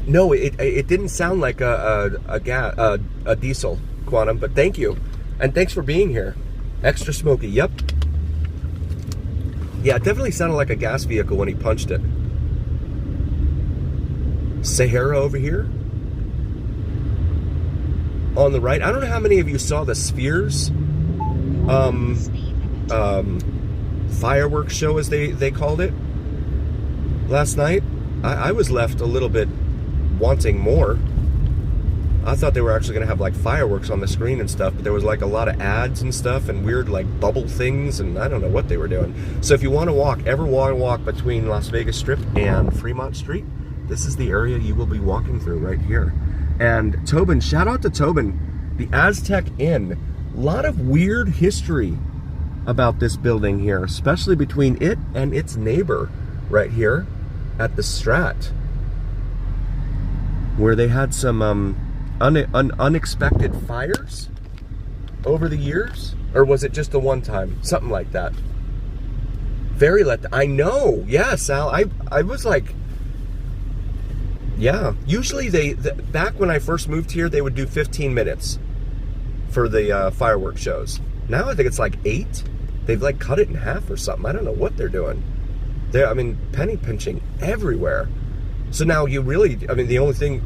No, it didn't sound like a diesel, Quantum, but thank you. And thanks for being here. Extra smoky, yep. Yeah, it definitely sounded like a gas vehicle when he punched it. Sahara over here. On the right. I don't know how many of you saw the Spheres fireworks show, as they called it, last night. I was left a little bit wanting more. I thought they were actually going to have like fireworks on the screen and stuff, but there was like a lot of ads and stuff and weird like bubble things, and I don't know what they were doing. So if you want to ever want to walk between Las Vegas Strip and Fremont Street, this is the area you will be walking through right here. And Tobin, shout out to Tobin, the Aztec Inn. A lot of weird history about this building here, especially between it and its neighbor right here at the Strat, where they had some unexpected fires over the years. Or was it just a one time? Something like that. I know. Yeah, Sal. I was like, yeah. Usually back when I first moved here, they would do 15 minutes for the fireworks shows. Now I think it's like 8. They've like cut it in half or something. I don't know what they're doing. I mean, penny pinching everywhere. So now you really, I mean, the only thing,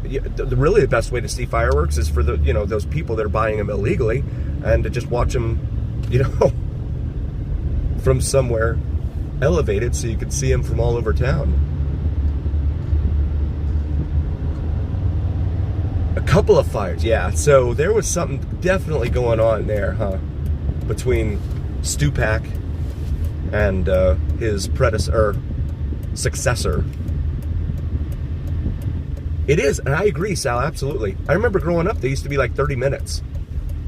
really the best way to see fireworks is for the, those people that are buying them illegally, and to just watch them, from somewhere elevated so you can see them from all over town. A couple of fires, yeah. So there was something definitely going on there, huh? Between Stupak and his successor. It is, and I agree, Sal, absolutely. I remember growing up, they used to be like 30 minutes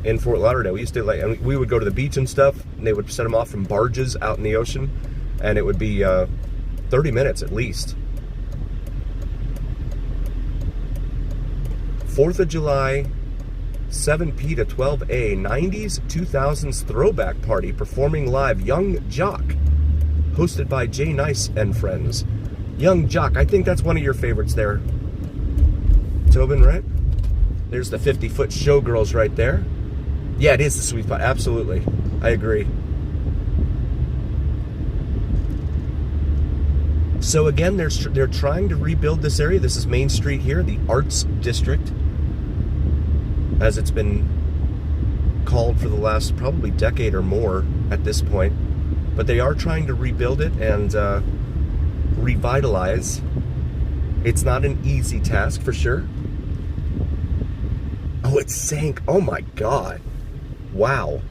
in Fort Lauderdale. We used to we would go to the beach and stuff, and they would set them off from barges out in the ocean, and it would be 30 minutes at least. 4th of July, 7p to 12a, 90s, 2000s throwback party, performing live, Young Jock, hosted by Jay Nice and friends. Young Jock, I think that's one of your favorites there, Tobin, right? There's the 50-foot showgirls right there. Yeah, it is the sweet spot, absolutely. I agree. So again, they're trying to rebuild this area. This is Main Street here, the Arts District, as it's been called for the last probably decade or more at this point. But they are trying to rebuild it and revitalize. It's not an easy task for sure. Oh, it sank. Oh my God. Wow.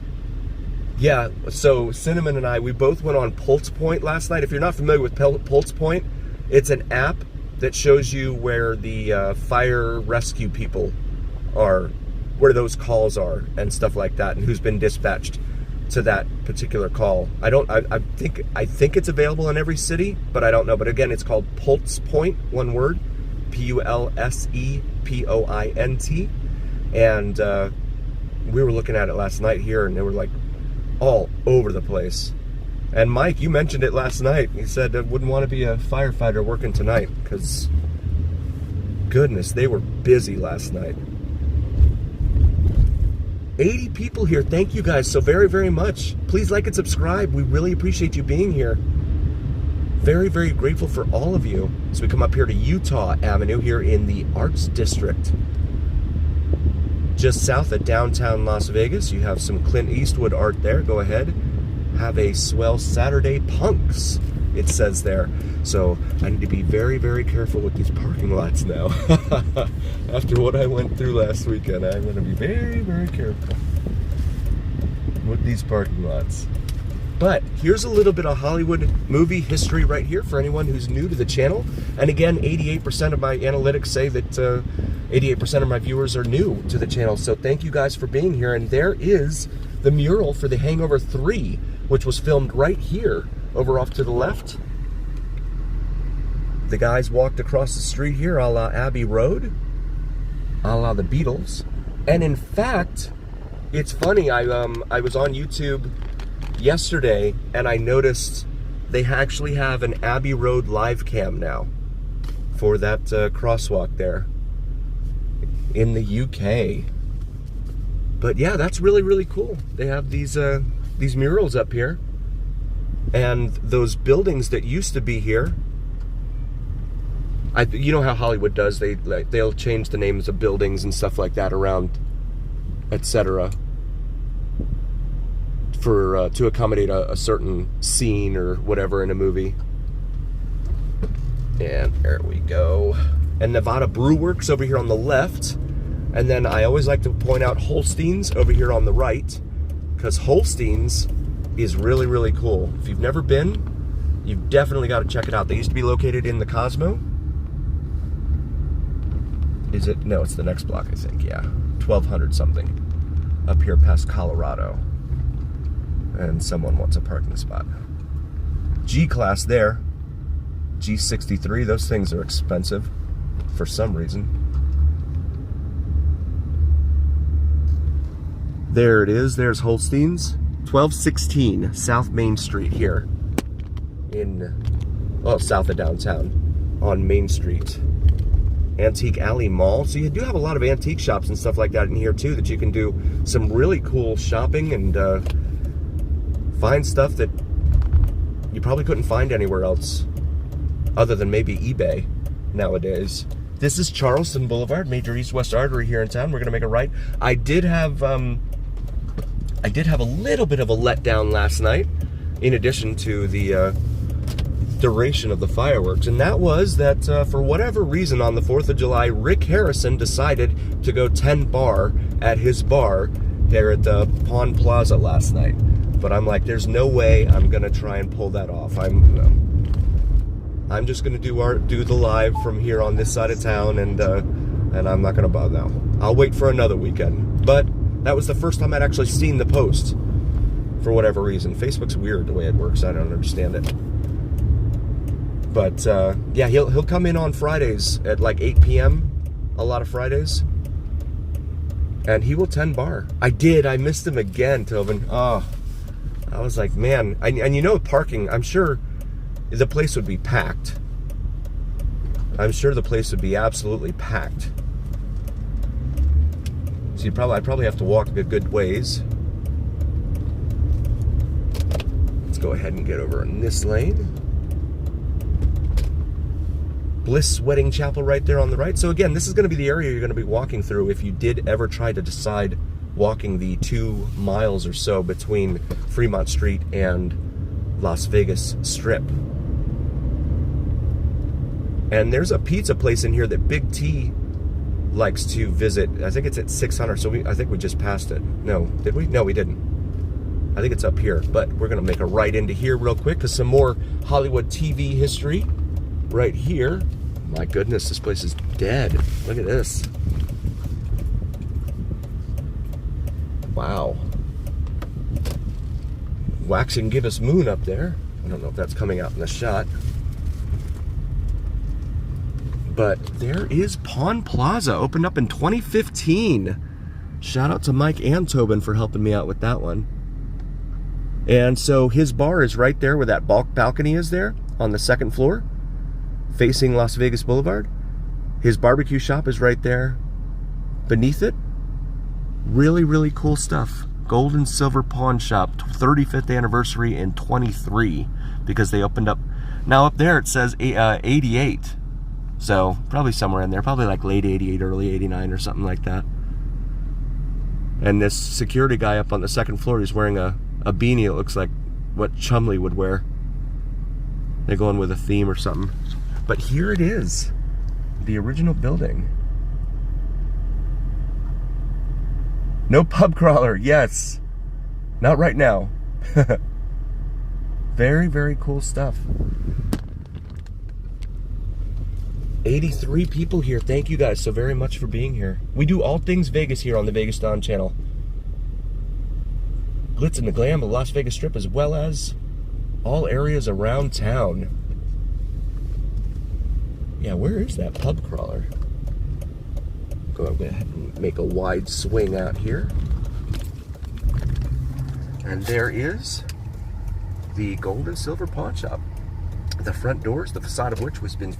Yeah, so Cinnamon and I, we both went on Pulse Point last night. If you're not familiar with Pulse Point, it's an app that shows you where the fire rescue people are, where those calls are and stuff like that, and who's been dispatched to that particular call. I think it's available in every city, but I don't know. But again, it's called Pulse Point, one word, PULSEPOINT. And we were looking at it last night here, and they were like all over the place. And Mike, you mentioned it last night. You said I wouldn't want to be a firefighter working tonight, because goodness, they were busy last night. 80 people here. Thank you guys so very, very much. Please like and subscribe. We really appreciate you being here. Very, very grateful for all of you. So we come up here to Utah Avenue here in the Arts District. Just south of downtown Las Vegas, you have some Clint Eastwood art there. Go ahead. Have a swell Saturday punks, it says there. So I need to be very, very careful with these parking lots now. After what I went through last weekend, I'm going to be very, very careful with these parking lots. But here's a little bit of Hollywood movie history right here for anyone who's new to the channel. And again, 88% of my analytics say that 88% of my viewers are new to the channel. So thank you guys for being here. And there is the mural for The Hangover 3, which was filmed right here, over off to the left. The guys walked across the street here, a la Abbey Road, a la the Beatles. And in fact, it's funny, I was on YouTube yesterday, and I noticed they actually have an Abbey Road live cam now for that crosswalk there in the UK. But yeah, that's really, really cool. They have these murals up here, and those buildings that used to be here. You know how Hollywood does? They'll change the names of buildings and stuff like that around, etc. for to accommodate a certain scene or whatever in a movie. And there we go. And Nevada Brew Works over here on the left. And then I always like to point out Holstein's over here on the right, because Holstein's is really, really cool. If you've never been, you've definitely got to check it out. They used to be located in the Cosmo. Is it? No, it's the next block, I think. Yeah, 1200 something up here past Colorado. And someone wants a parking spot. G-Class there. G63, those things are expensive for some reason. There it is. There's Holstein's. 1216 South Main Street here in, well, south of downtown on Main Street. Antique Alley Mall. So you do have a lot of antique shops and stuff like that in here too, that you can do some really cool shopping and find stuff that you probably couldn't find anywhere else other than maybe eBay nowadays. This is Charleston Boulevard, major east-west artery here in town. We're gonna make a right. I did have a little bit of a letdown last night, in addition to the duration of the fireworks, and that was that for whatever reason on the 4th of July, Rick Harrison decided to go 10 bar at his bar there at the Pawn Plaza last night. But I'm like, there's no way I'm gonna try and pull that off. I'm just gonna do the live from here on this side of town, and I'm not gonna bother now. I'll wait for another weekend. But that was the first time I'd actually seen the post for whatever reason. Facebook's weird the way it works. I don't understand it. But yeah, he'll come in on Fridays at like 8 p.m. a lot of Fridays, and he will 10 bar. I missed him again, Tobin. Oh, I was like, man. And you know, parking, I'm sure the place would be packed. I'm sure the place would be absolutely packed. So I'd probably have to walk a good ways. Let's go ahead and get over in this lane. Bliss Wedding Chapel right there on the right. So again, this is going to be the area you're going to be walking through if you did ever try to decide walking the 2 miles or so between Fremont Street and Las Vegas Strip. And there's a pizza place in here that Big T likes to visit. I think it's at 600, so I think we just passed it. No, did we? No, we didn't. I think it's up here, but we're going to make a right into here real quick because some more Hollywood TV history right here. My goodness, this place is dead. Look at this. Wow. Waxing Gibbous Moon up there. I don't know if that's coming out in the shot. But there is Pawn Plaza, opened up in 2015. Shout out to Mike and Tobin for helping me out with that one. And so his bar is right there where that balcony is there on the 2nd floor, facing Las Vegas Boulevard. His barbecue shop is right there beneath it. Really, really cool stuff. Gold and Silver Pawn Shop, 35th anniversary in 23, because they opened up. Now up there it says 88. So probably somewhere in there, probably like late 88, early 89 or something like that. And this security guy up on the 2nd floor, he's wearing a beanie. It looks like what Chumley would wear. They're going with a theme or something. But here it is, the original building. No pub crawler, yes. Not right now. Very, very cool stuff. 83 people here. Thank you guys so very much for being here. We do all things Vegas here on the Vegas Dawn channel. Glitz and the glam of the Las Vegas Strip, as well as all areas around town. Yeah, where is that pub crawler? Go ahead and make a wide swing out here. And there is the Gold and Silver Pawn Shop. The front doors, the facade of which has been